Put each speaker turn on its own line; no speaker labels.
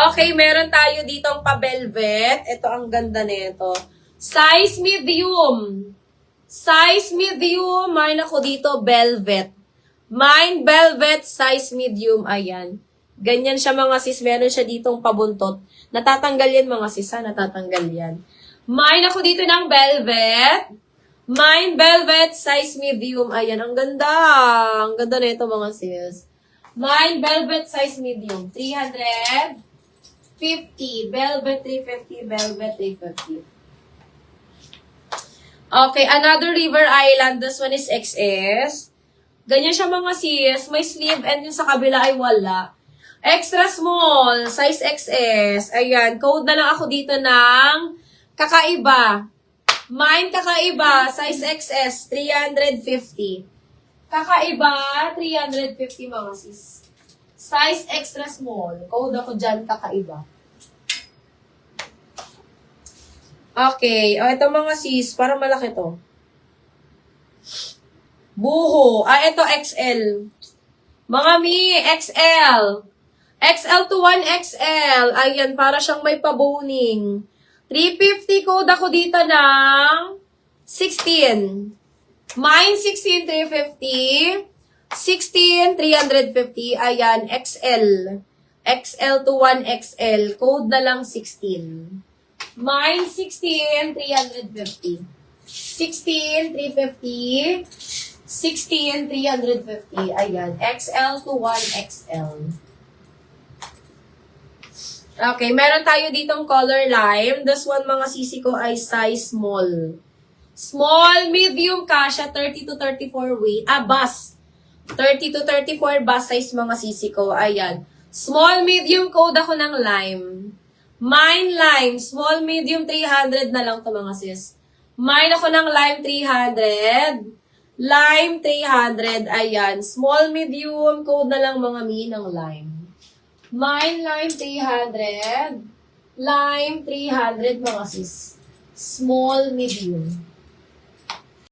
Okay, meron tayo ditong pa-velvet. Ito ang ganda nito. Size medium. Size medium. Mayroon ako dito, velvet. Mine velvet, size medium. Ayan. Ganyan siya mga sis. Meron siya ditong pabuntot. Natatanggal yan mga sis, ha? Natatanggal yan. Mine ako dito ng velvet. Mine velvet, size medium. Ayan, ang ganda. Ang ganda nito mga sis. Mine velvet, size medium. 350. Velvet 350. Velvet 350. Okay, another River Island. This one is XS. Ganyan siya mga sis. May sleeve and yung sa kabila ay wala. Extra small. Size XS. Ayan. Code na lang ako dito ng kakaiba. Mine kakaiba. Size XS. 350. Kakaiba. 350 mga sis. Size extra small. Code ako dyan kakaiba. Okay. O, ito mga sis. Parang malaki to. Buho. Ito XL. Mga mi, XL. XL to 1XL. Ayan, para siyang may paboning. 350 code ako dito ng 16. Mine 16, 350. 16, 350. Ayan, XL. XL to 1XL. Code na lang 16. Mine 16, 350. 16, 350. 16, 350. Ayan. XL to 1XL. Okay. Meron tayo ditong color lime. This one, mga sisi ko, ay size small. Small, medium, kasha, 30 to 34 weight. Bus. 30 to 34 bus size, mga sisi ko. Ayan. Small, medium, code ako ng lime. Mine lime. Small, medium, 300 na lang to mga sis. Mine ako ng lime, 300. Lime, 300. Ayan. Small, medium. Code na lang mga mi ng lime. Mine, lime, 300. Lime, 300 mga sis. Small, medium.